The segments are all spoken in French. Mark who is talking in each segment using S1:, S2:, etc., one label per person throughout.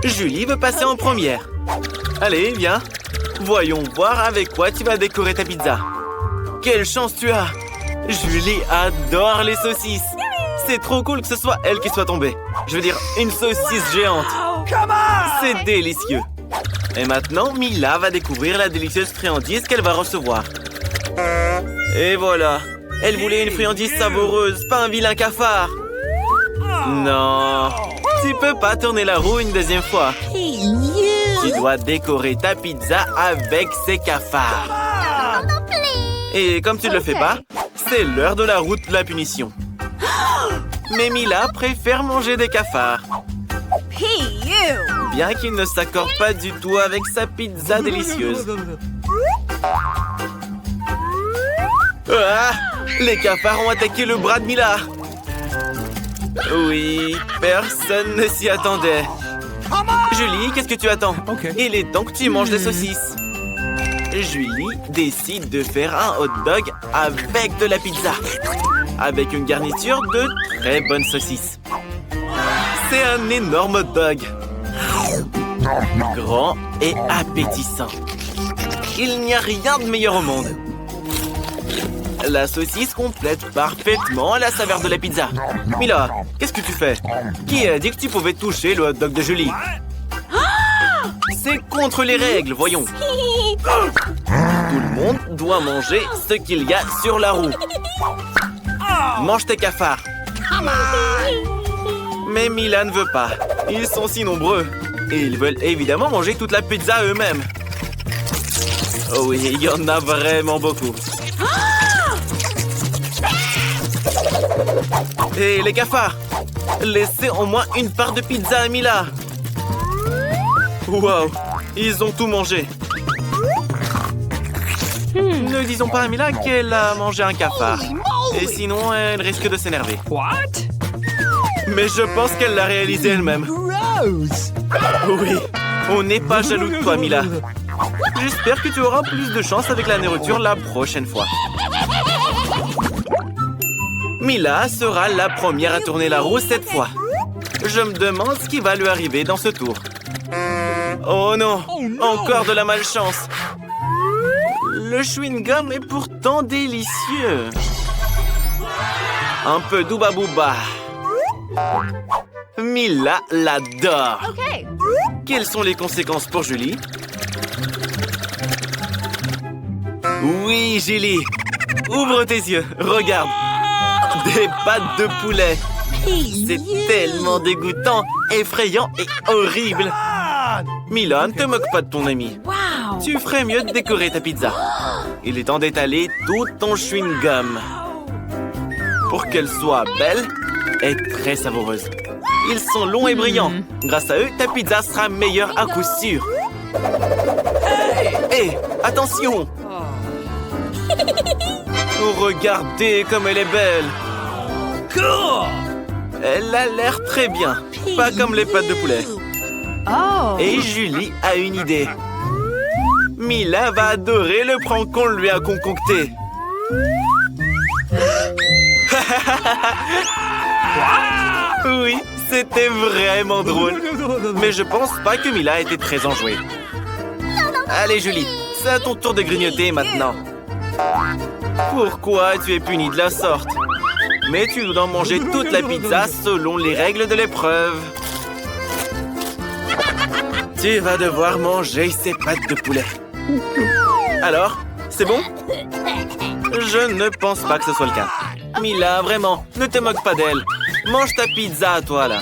S1: Julie veut passer en première. Allez, viens. Voyons voir avec quoi tu vas décorer ta pizza. Quelle chance tu as! Julie adore les saucisses. C'est trop cool que ce soit elle qui soit tombée. Je veux dire, une saucisse géante. C'est délicieux. Et maintenant, Mila va découvrir la délicieuse friandise qu'elle va recevoir. Et voilà. Elle voulait une friandise savoureuse, pas un vilain cafard. Non. Tu peux pas tourner la roue une deuxième fois. Tu dois décorer ta pizza avec ces cafards. Et comme tu ne le fais pas, c'est l'heure de la route de la punition. Mais Mila préfère manger des cafards. Bien qu'il ne s'accorde pas du tout avec sa pizza délicieuse. Ah! Les cafards ont attaqué le bras de Mila. Oui, personne ne s'y attendait. Julie, qu'est-ce que tu attends? Il est temps que tu manges des saucisses. Julie décide de faire un hot dog avec de la pizza. Avec une garniture de très bonnes saucisses. C'est un énorme hot dog. Grand et appétissant. Il n'y a rien de meilleur au monde. La saucisse complète parfaitement la saveur de la pizza. Mila, qu'est-ce que tu fais? Qui a dit que tu pouvais toucher le hot dog de Julie? C'est contre les règles, voyons. Tout le monde doit manger ce qu'il y a sur la roue. Mange tes cafards. Mais Mila ne veut pas. Ils sont si nombreux. Et ils veulent évidemment manger toute la pizza eux-mêmes. Oh oui, il y en a vraiment beaucoup. Et les cafards, laissez au moins une part de pizza à Mila. Wow, ils ont tout mangé. Ne disons pas à Mila qu'elle a mangé un cafard. Et sinon, elle risque de s'énerver. Mais je pense qu'elle l'a réalisé elle-même. Oui, on n'est pas jaloux de toi, Mila. J'espère que tu auras plus de chance avec la nourriture la prochaine fois. Mila sera la première à tourner la roue cette fois. Je me demande ce qui va lui arriver dans ce tour. Oh non, encore de la malchance. Le chewing-gum est pourtant délicieux. Un peu d'ouba booba. Mila l'adore. Quelles sont les conséquences pour Julie? Oui, Julie. Ouvre tes yeux, regarde. Des pâtes de poulet. C'est tellement dégoûtant, effrayant et horrible. Mila, ne te moque pas de ton ami. Tu ferais mieux de décorer ta pizza. Il est temps d'étaler tout ton chewing-gum. Pour qu'elle soit belle et très savoureuse. Ils sont longs et brillants. Grâce à eux, ta pizza sera meilleure à coup sûr. Hé, attention! Oh, regardez comme elle est belle. Elle a l'air très bien. Pas comme les pâtes de poulet. Et Julie a une idée. Mila va adorer le prank qu'on lui a concocté. Oui, c'était vraiment drôle. Mais je pense pas que Mila était très enjouée. Allez, Julie, c'est à ton tour de grignoter maintenant. Pourquoi tu es punie de la sorte? Mais tu dois manger toute la pizza selon les règles de l'épreuve. Tu vas devoir manger ces pâtes de poulet. Alors, c'est bon? Je ne pense pas que ce soit le cas. Mila, vraiment, ne te moque pas d'elle. Mange ta pizza à toi, là.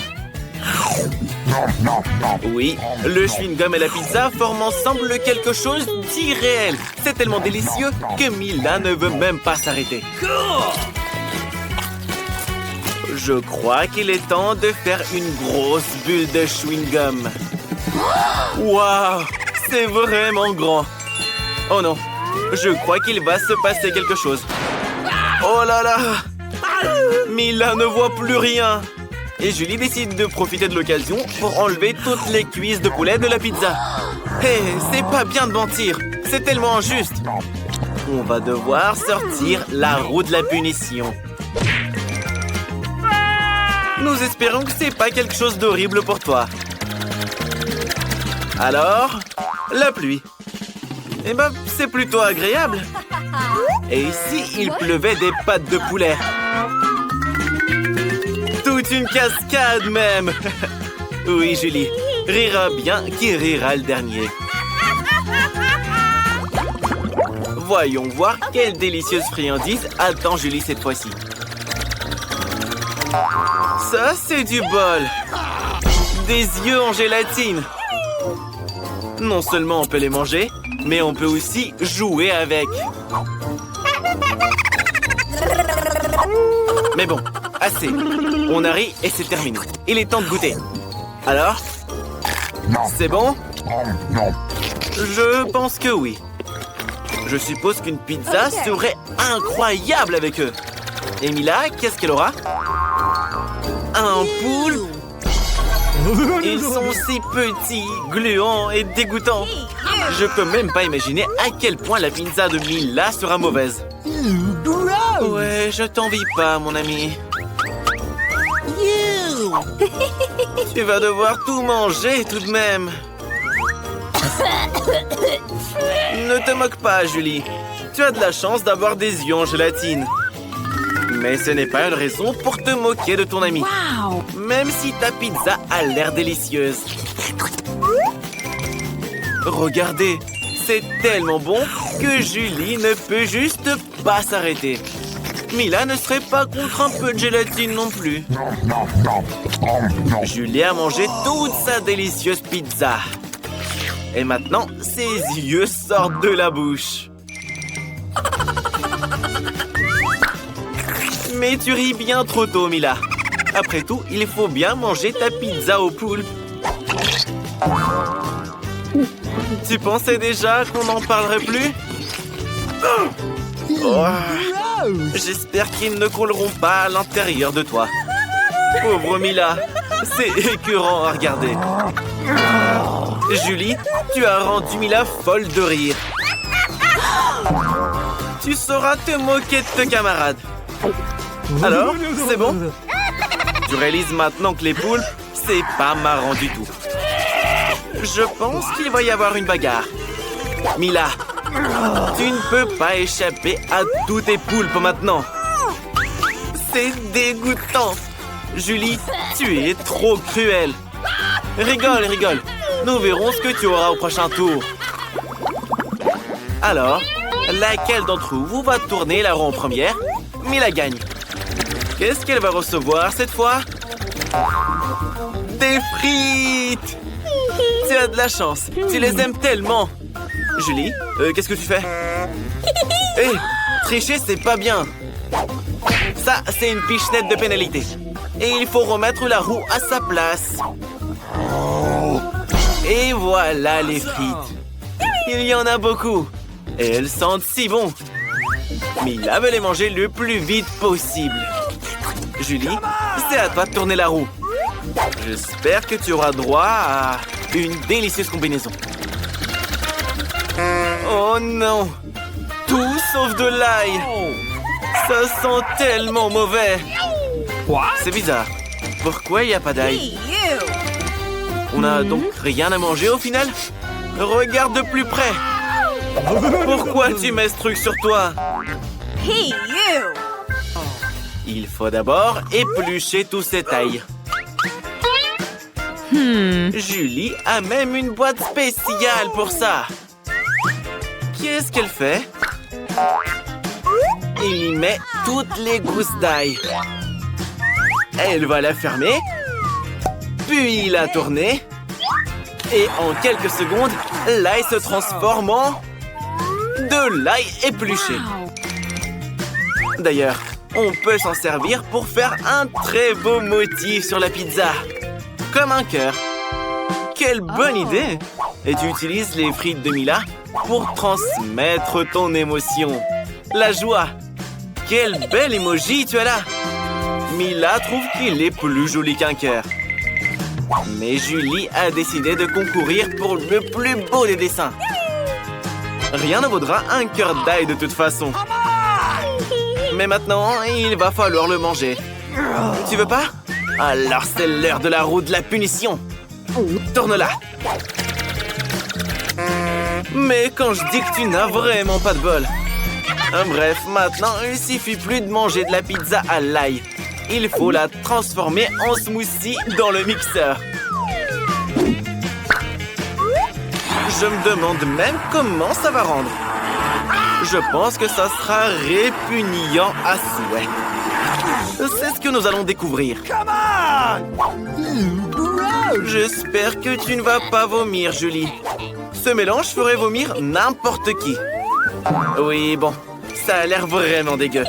S1: Oui, le chewing-gum et la pizza forment ensemble quelque chose d'irréel. C'est tellement délicieux que Mila ne veut même pas s'arrêter. Je crois qu'il est temps de faire une grosse bulle de chewing-gum. Waouh, c'est vraiment grand. Oh non, je crois qu'il va se passer quelque chose. Oh là là! Mila ne voit plus rien. Et Julie décide de profiter de l'occasion pour enlever toutes les cuisses de poulet de la pizza. Hé, c'est pas bien de mentir. C'est tellement injuste. On va devoir sortir la roue de la punition. Nous espérons que c'est pas quelque chose d'horrible pour toi. Alors, la pluie. Eh ben, c'est plutôt agréable. Et ici, il pleuvait des pâtes de poulet. Toute une cascade même. Oui, Julie. Rira bien qui rira le dernier. Voyons voir quelle délicieuse friandise attend Julie cette fois-ci. Ça, c'est du bol. Des yeux en gélatine. Non seulement on peut les manger, mais on peut aussi jouer avec. Mais bon, assez. On a ri et c'est terminé. Il est temps de goûter. Alors? C'est bon? Je pense que oui. Je suppose qu'une pizza serait incroyable avec eux. Et Mila, qu'est-ce qu'elle aura? Un poule? Ils sont si petits, gluants et dégoûtants. Je peux même pas imaginer à quel point la pizza de Mila sera mauvaise. Ouais, je t'envie pas, mon ami. Tu vas devoir tout manger tout de même. Ne te moque pas, Julie. Tu as de la chance d'avoir des yeux en gélatine. Mais ce n'est pas une raison pour te moquer de ton ami. Même si ta pizza a l'air délicieuse. Regardez, c'est tellement bon que Julie ne peut juste pas s'arrêter. Mila ne serait pas contre un peu de gélatine non plus. Julie a mangé toute sa délicieuse pizza. Et maintenant, ses yeux sortent de la bouche. Mais tu ris bien trop tôt, Mila. Après tout, il faut bien manger ta pizza au poulpe. Tu pensais déjà qu'on n'en parlerait plus? Oh. J'espère qu'ils ne couleront pas à l'intérieur de toi. Pauvre Mila, c'est écœurant à regarder. Julie, tu as rendu Mila folle de rire. Tu sauras te moquer de tes camarades. Alors, c'est bon? Tu réalises maintenant que les poules, c'est pas marrant du tout. Je pense qu'il va y avoir une bagarre. Mila, tu ne peux pas échapper à tous tes poulpes maintenant. C'est dégoûtant. Julie, tu es trop cruelle. Rigole, rigole. Nous verrons ce que tu auras au prochain tour. Alors, laquelle d'entre vous va tourner la roue en première? Mila gagne. Qu'est-ce qu'elle va recevoir cette fois? Des frites! Tu as de la chance. Tu les aimes tellement. Julie, qu'est-ce que tu fais? Hé, tricher, c'est pas bien. Ça, c'est une pichenette de pénalité. Et il faut remettre la roue à sa place. Et voilà les frites. Il y en a beaucoup. Et elles sentent si bon. Mila veut les manger le plus vite possible. Julie, c'est à toi de tourner la roue. J'espère que tu auras droit à une délicieuse combinaison. Oh non! Tout sauf de l'ail! Ça sent tellement mauvais! C'est bizarre. Pourquoi il n'y a pas d'ail? On n'a donc rien à manger au final? Regarde de plus près! Pourquoi tu mets ce truc sur toi? Il faut d'abord éplucher tout cet ail. Julie a même une boîte spéciale pour ça. Qu'est-ce qu'elle fait? Elle y met toutes les gousses d'ail. Elle va la fermer, puis la tourner. Et en quelques secondes, l'ail se transforme en de l'ail épluché. D'ailleurs, on peut s'en servir pour faire un très beau motif sur la pizza. Comme un cœur. Quelle bonne idée! Et tu utilises les frites de Mila pour transmettre ton émotion. La joie. Quel bel emoji tu as là! Mila trouve qu'il est plus joli qu'un cœur. Mais Julie a décidé de concourir pour le plus beau des dessins. Rien ne vaudra un cœur d'ail de toute façon. Mais maintenant, il va falloir le manger. Tu veux pas? Alors c'est l'heure de la roue de la punition. Tourne-la. Mais quand je dis que tu n'as vraiment pas de bol. Bref, maintenant, il suffit plus de manger de la pizza à l'ail. Il faut la transformer en smoothie dans le mixeur. Je me demande même comment ça va rendre. Je pense que ça sera répugnant à souhait. C'est ce que nous allons découvrir. J'espère que tu ne vas pas vomir, Julie. Ce mélange ferait vomir n'importe qui. Oui, bon, ça a l'air vraiment dégueu.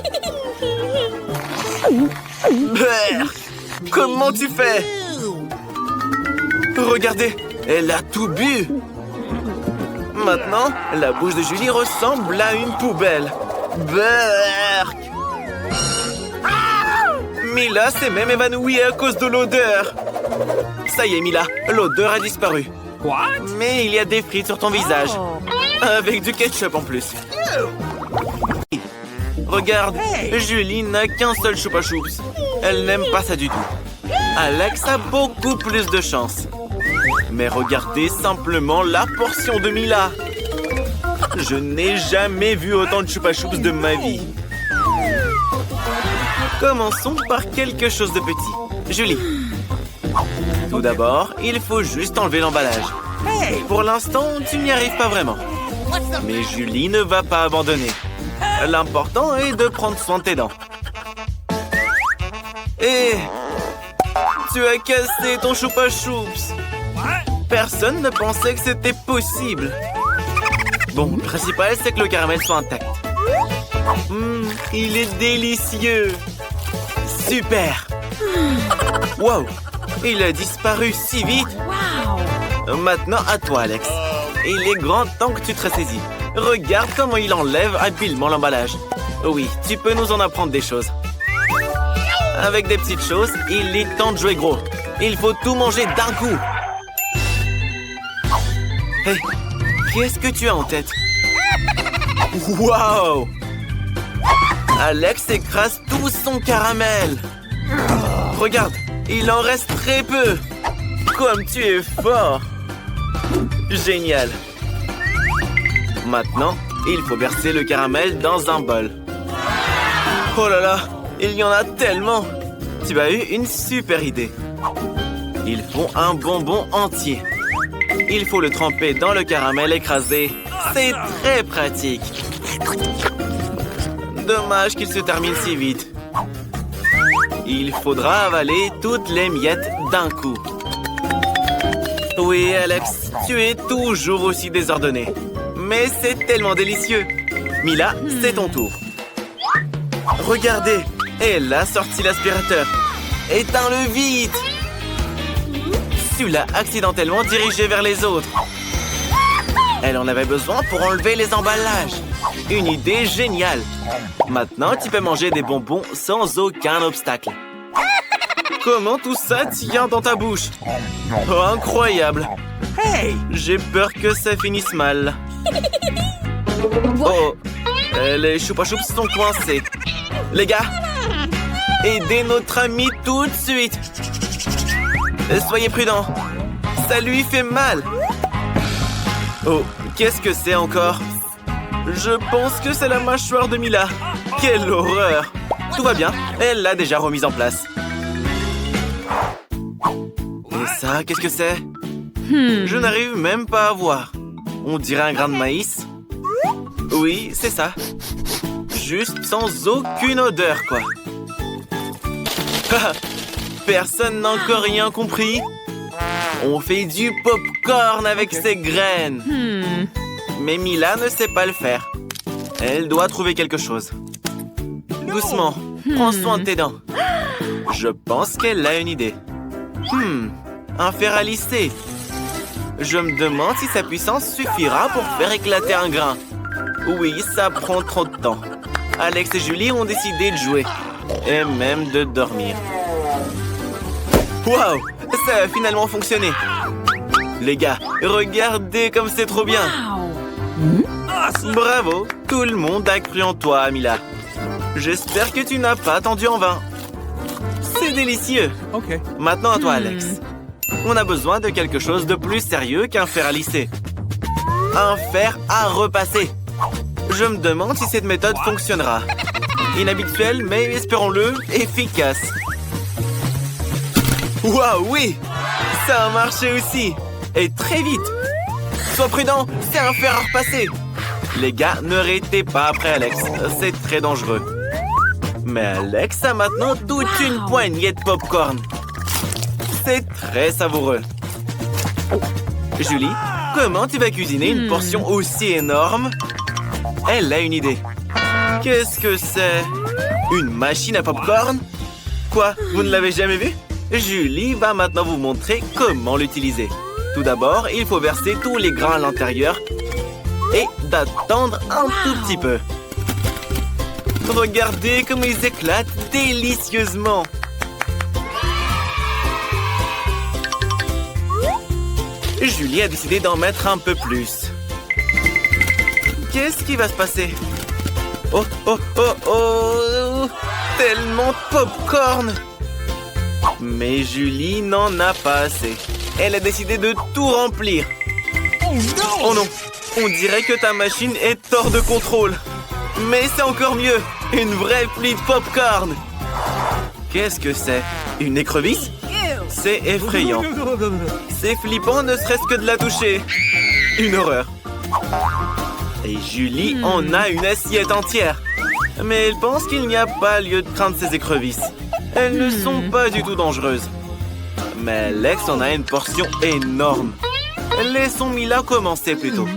S1: Brrr, comment tu fais? Regardez, elle a tout bu. Maintenant, la bouche de Julie ressemble à une poubelle. Brrr. Mila s'est même évanouie à cause de l'odeur. Ça y est, Mila, l'odeur a disparu. Mais il y a des frites sur ton visage. Avec du ketchup en plus. Regarde, Julie n'a qu'un seul Chupa Chups. Elle n'aime pas ça du tout. Alex a beaucoup plus de chance. Mais regardez simplement la portion de Mila. Je n'ai jamais vu autant de Chupa Chups de ma vie. Commençons par quelque chose de petit. Julie. Tout d'abord, il faut juste enlever l'emballage. Pour l'instant, tu n'y arrives pas vraiment. Mais Julie ne va pas abandonner. L'important est de prendre soin de tes dents. Et tu as cassé ton Chupa Chups. Personne ne pensait que c'était possible. Bon, le principal, c'est que le caramel soit intact. Il est délicieux. Super. Wow, il a disparu si vite. Maintenant, à toi, Alex. Il est grand temps que tu te ressaisis. Regarde comment il enlève habilement l'emballage. Oui, tu peux nous en apprendre des choses. Avec des petites choses, il est temps de jouer gros. Il faut tout manger d'un coup. Hey, qu'est-ce que tu as en tête? Wow! Alex écrase tout son caramel. Regarde, il en reste très peu. Comme tu es fort. Génial. Maintenant, il faut verser le caramel dans un bol. Oh là là, il y en a tellement. Tu as eu une super idée. Il faut un bonbon entier. Il faut le tremper dans le caramel écrasé. C'est très pratique. Dommage qu'il se termine si vite. Il faudra avaler toutes les miettes d'un coup. Oui, Alex, tu es toujours aussi désordonné. Mais c'est tellement délicieux. Mila, c'est ton tour. Regardez, elle a sorti l'aspirateur. Éteins-le vite. Tu l'as accidentellement dirigé vers les autres. Elle en avait besoin pour enlever les emballages. Une idée géniale. Maintenant, tu peux manger des bonbons sans aucun obstacle. Comment tout ça tient dans ta bouche? Oh, incroyable. Hey, j'ai peur que ça finisse mal. Oh, les Chupa Chups sont coincés. Les gars, aidez notre ami tout de suite. Soyez prudents. Ça lui fait mal. Oh, qu'est-ce que c'est encore? Je pense que c'est la mâchoire de Mila. Quelle horreur. Tout va bien, elle l'a déjà remise en place. Et ça, qu'est-ce que c'est? Je n'arrive même pas à voir. On dirait un grain de maïs. Oui, c'est ça. Juste sans aucune odeur, quoi. Personne n'a encore rien compris. On fait du pop-corn avec ces graines. Mais Mila ne sait pas le faire. Elle doit trouver quelque chose. Doucement, prends soin de tes dents. Je pense qu'elle a une idée. Un fer à lisser. Je me demande si sa puissance suffira pour faire éclater un grain. Oui, ça prend trop de temps. Alex et Julie ont décidé de jouer. Et même de dormir. Waouh! Ça a finalement fonctionné. Les gars, regardez comme c'est trop bien. Bravo! Tout le monde a cru en toi, Mila. J'espère que tu n'as pas attendu en vain. C'est délicieux. Maintenant à toi, Alex. On a besoin de quelque chose de plus sérieux qu'un fer à lisser. un fer à repasser. Je me demande si cette méthode fonctionnera. Inhabituelle, mais espérons-le, efficace. Waouh, oui! Ça a marché aussi! Et très vite! Sois prudent, c'est un fer à repasser! Les gars, ne arrêtez pas après Alex, c'est très dangereux. Mais Alex a maintenant toute une poignée de pop-corn. C'est très savoureux. Julie, comment tu vas cuisiner une portion aussi énorme? Elle a une idée. Qu'est-ce que c'est? Une machine à pop-corn? Quoi? Vous ne l'avez jamais vu? Julie va maintenant vous montrer comment l'utiliser. Tout d'abord, il faut verser tous les grains à l'intérieur et d'attendre un tout petit peu. Regardez comme ils éclatent délicieusement. Julie a décidé d'en mettre un peu plus. Qu'est-ce qui va se passer? Oh, oh, oh, oh! Tellement de pop-corn! Mais Julie n'en a pas assez. Elle a décidé de tout remplir. Oh non! On dirait que ta machine est hors de contrôle. Mais c'est encore mieux! Une vraie pluie de pop-corn! Qu'est-ce que c'est? Une écrevisse? C'est effrayant. C'est flippant ne serait-ce que de la toucher. Une horreur. Et Julie en a une assiette entière. Mais elle pense qu'il n'y a pas lieu de craindre ces écrevisses. Elles ne sont pas du tout dangereuses. Mais Alex en a une portion énorme. Laissons Mila commencer plutôt.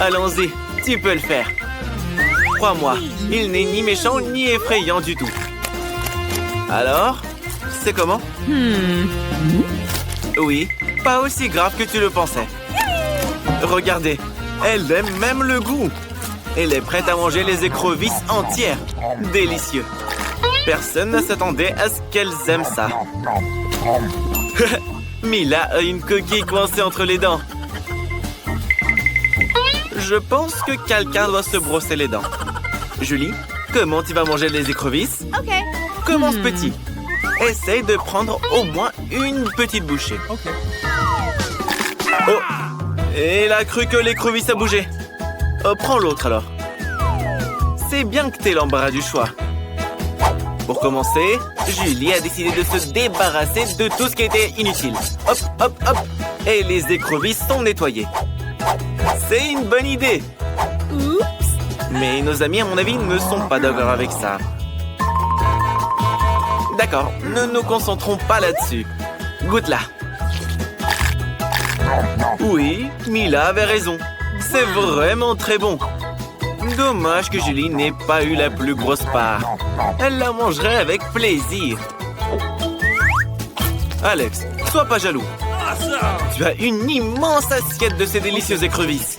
S1: Allons-y, tu peux le faire. Crois-moi, il n'est ni méchant ni effrayant du tout. Alors, c'est comment? Oui, pas aussi grave que tu le pensais. Regardez, elle aime même le goût. Elle est prête à manger les écrevisses entières. Délicieux. Personne ne s'attendait à ce qu'elles aiment ça. Mila a une coquille coincée entre les dents. Je pense que quelqu'un doit se brosser les dents. Julie, comment tu vas manger les écrevisses? Commence petit. Essaye de prendre au moins une petite bouchée. Oh! Et elle a cru que l'écrevisse a bougé. Oh, prends l'autre alors. C'est bien que t'aies l'embarras du choix. Pour commencer, Julie a décidé de se débarrasser de tout ce qui était inutile. Hop, hop, hop. Et les écrevisses sont nettoyées. C'est une bonne idée. Mais nos amis, à mon avis, ne sont pas d'accord avec ça. D'accord, ne nous concentrons pas là-dessus. Goûte-la. Oui, Mila avait raison. C'est vraiment très bon. Dommage que Julie n'ait pas eu la plus grosse part. Elle la mangerait avec plaisir. Alex, sois pas jaloux. Tu as une immense assiette de ces délicieuses écrevisses.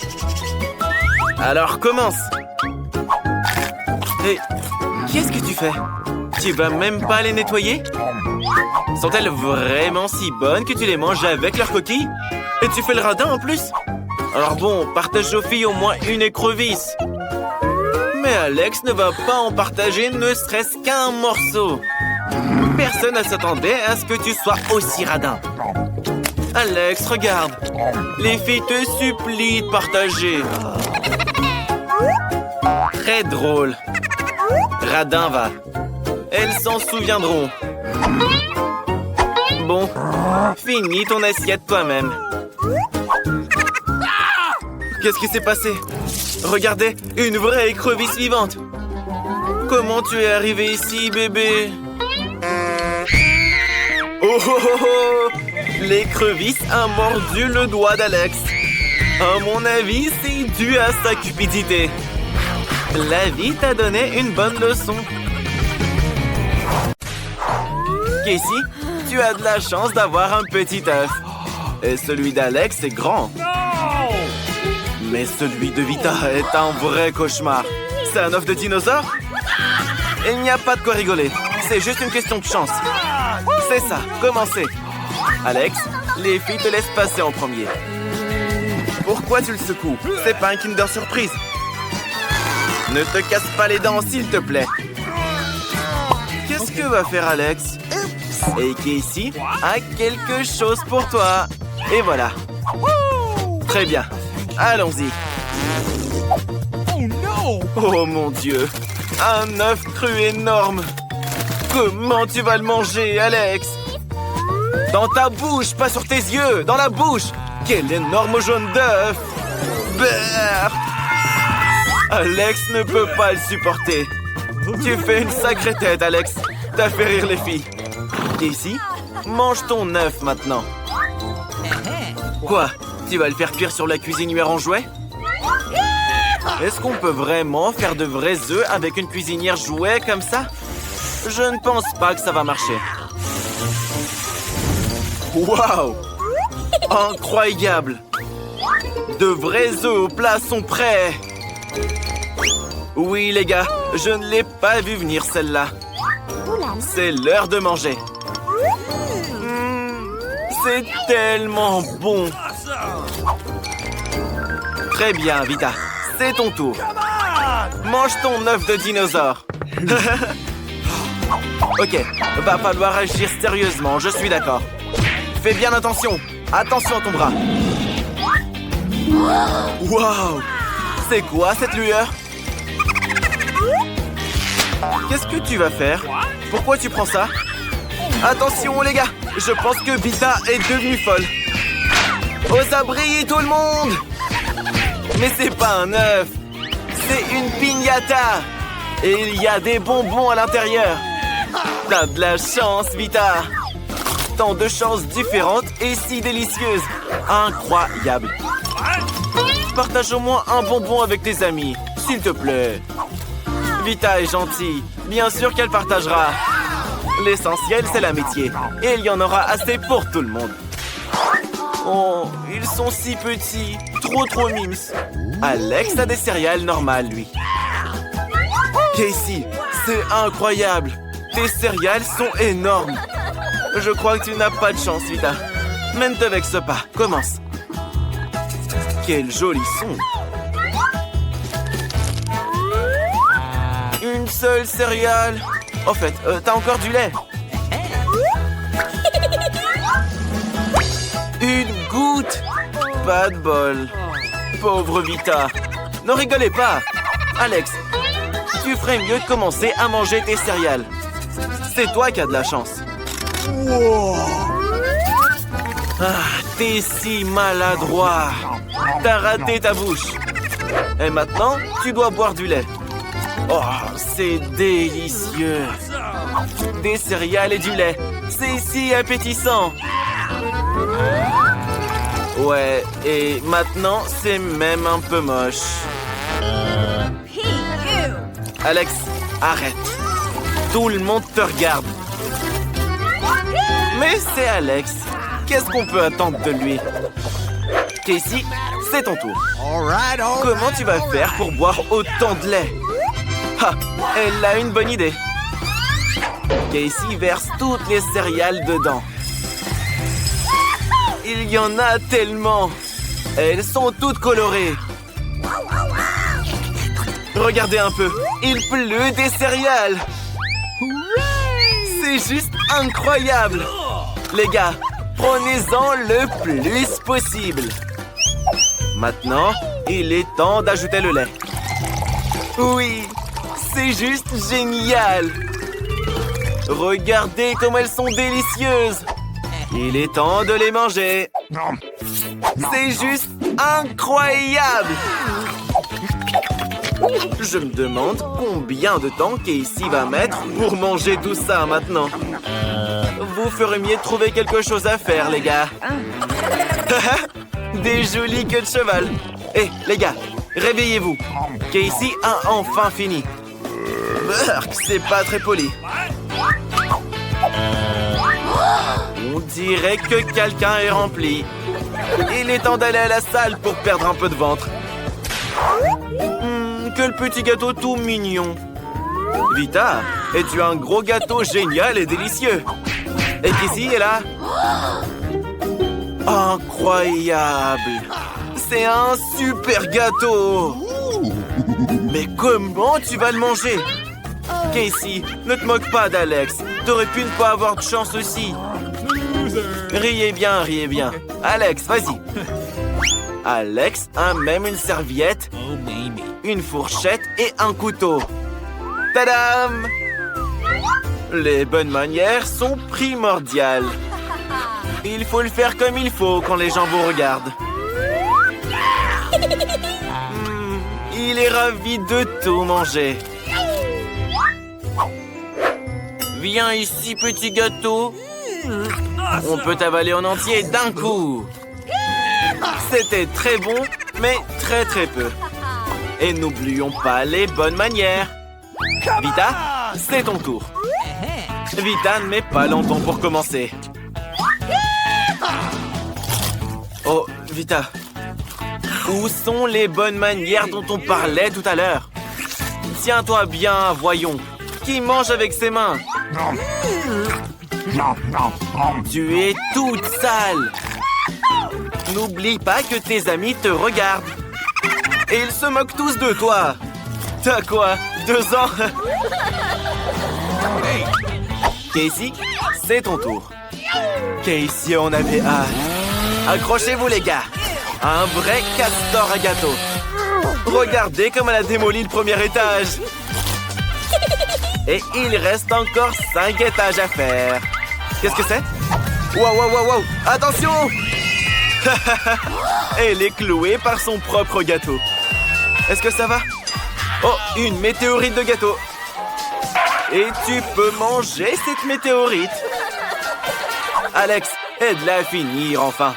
S1: Alors commence. Et qu'est-ce que tu fais? Tu vas même pas les nettoyer? Sont-elles vraiment si bonnes que tu les manges avec leurs coquilles? Et tu fais le radin en plus? Alors bon, partage aux filles au moins une écrevisse. Mais Alex ne va pas en partager ne serait-ce qu'un morceau. Personne ne s'attendait à ce que tu sois aussi radin. Alex, regarde. Les filles te supplient de partager. Très drôle. Radin va. Elles s'en souviendront. Bon, finis ton assiette toi-même. Qu'est-ce qui s'est passé? Regardez, une vraie écrevisse vivante. Comment tu es arrivé ici, bébé? Oh, oh, oh, oh. L'écrevisse a mordu le doigt d'Alex. À mon avis, c'est dû à sa cupidité. La vie t'a donné une bonne leçon. Casey, tu as de la chance d'avoir un petit œuf. Et celui d'Alex est grand. Mais celui de Vita est un vrai cauchemar. C'est un œuf de dinosaure? Il n'y a pas de quoi rigoler. C'est juste une question de chance. C'est ça, commencez. Alex, les filles te laissent passer en premier. Pourquoi tu le secoues? C'est pas un Kinder Surprise. Ne te casse pas les dents, s'il te plaît. Qu'est-ce que va faire Alex? Et Casey a quelque chose pour toi. Et voilà. Très bien. Allons-y. Oh mon Dieu. Un œuf cru énorme. Comment tu vas le manger, Alex? Dans ta bouche, pas sur tes yeux. Dans la bouche. Quel énorme jaune d'œuf. Brrr. Alex ne peut pas le supporter. Tu fais une sacrée tête, Alex. T'as fait rire les filles. Casey, mange ton œuf maintenant. Quoi? Tu vas le faire cuire sur la cuisinière en jouet? Est-ce qu'on peut vraiment faire de vrais œufs avec une cuisinière jouet comme ça? Je ne pense pas que ça va marcher. Waouh! Incroyable! De vrais œufs au plat sont prêts! Oui, les gars, je ne l'ai pas vu venir, celle-là. C'est l'heure de manger. C'est tellement bon! Très bien, Vita. C'est ton tour. Mange ton œuf de dinosaure. Ok, va falloir agir sérieusement, je suis d'accord. Fais bien attention. Attention à ton bras. Waouh! C'est quoi cette lueur? Qu'est-ce que tu vas faire? Pourquoi tu prends ça? Attention les gars, je pense que Vita est devenue folle. Aux abris tout le monde! Mais c'est pas un œuf, c'est une piñata. Et il y a des bonbons à l'intérieur. T'as de la chance, Vita. Tant de chances différentes et si délicieuses. Incroyable. Partage au moins un bonbon avec tes amis, s'il te plaît. Vita est gentille. Bien sûr qu'elle partagera. L'essentiel, c'est l'amitié. Et il y en aura assez pour tout le monde. Oh, ils sont si petits. Trop mimes. Alex a des céréales normales, lui. Casey, c'est incroyable. Tes céréales sont énormes. Je crois que tu n'as pas de chance, Vita. Mais ne te vexe pas. Commence. Quel joli son. Une seule céréale. En fait, t'as encore du lait. Une goutte. Pas de bol. Pauvre Vita. Ne rigolez pas. Alex, tu ferais mieux de commencer à manger tes céréales. C'est toi qui as de la chance. Ah, t'es si maladroit. T'as raté ta bouche. Et maintenant, tu dois boire du lait. Oh, c'est délicieux. Des céréales et du lait. C'est si appétissant. Ouais, et maintenant, c'est même un peu moche. Alex, arrête. Tout le monde te regarde. Mais c'est Alex. Qu'est-ce qu'on peut attendre de lui? Casey, c'est ton tour. Comment tu vas faire pour boire autant de lait? Ah, elle a une bonne idée. Casey verse toutes les céréales dedans. Il y en a tellement. Elles sont toutes colorées. Regardez un peu. Il pleut des céréales. C'est juste incroyable. Les gars, prenez-en le plus possible. Maintenant, il est temps d'ajouter le lait. Oui, c'est juste génial. Regardez comme elles sont délicieuses. Il est temps de les manger. C'est juste incroyable. Je me demande combien de temps Casey va mettre pour manger tout ça maintenant. Vous ferez mieux de trouver quelque chose à faire, les gars. Des jolies queues de cheval. Hé, les gars, réveillez-vous. Casey a enfin fini. Burk, c'est pas très poli. On dirait que quelqu'un est rempli. Il est temps d'aller à la salle pour perdre un peu de ventre. Quel petit gâteau tout mignon. Vita, es-tu un gros gâteau génial et délicieux? Et Casey est là. Incroyable. C'est un super gâteau. Mais comment tu vas le manger? Casey, ne te moque pas d'Alex. T'aurais pu ne pas avoir de chance aussi. Riez bien, riez bien. Alex, vas-y. Alex a même une serviette, une fourchette et un couteau. Tadam! Les bonnes manières sont primordiales. Il faut le faire comme il faut quand les gens vous regardent. Il est ravi de tout manger. Viens ici, petit gâteau. On peut avaler en entier d'un coup. C'était très bon, mais très peu. Et n'oublions pas les bonnes manières. Vita, c'est ton tour. Vita ne met pas longtemps pour commencer. Oh, Vita. Où sont les bonnes manières dont on parlait tout à l'heure? Tiens-toi bien, voyons. Qui mange avec ses mains? Tu es toute sale. N'oublie pas que tes amis te regardent. Et ils se moquent tous de toi. T'as quoi, 2 ans? Casey, c'est ton tour. Casey, on avait hâte. Accrochez-vous, les gars. Un vrai castor à gâteau. Regardez comme elle a démoli le premier étage. Et il reste encore 5 étages à faire. Qu'est-ce que c'est? Wow. Attention! Elle est clouée par son propre gâteau. Est-ce que ça va? Oh, une météorite de gâteau. Et tu peux manger cette météorite. Alex, aide-la à finir, enfin.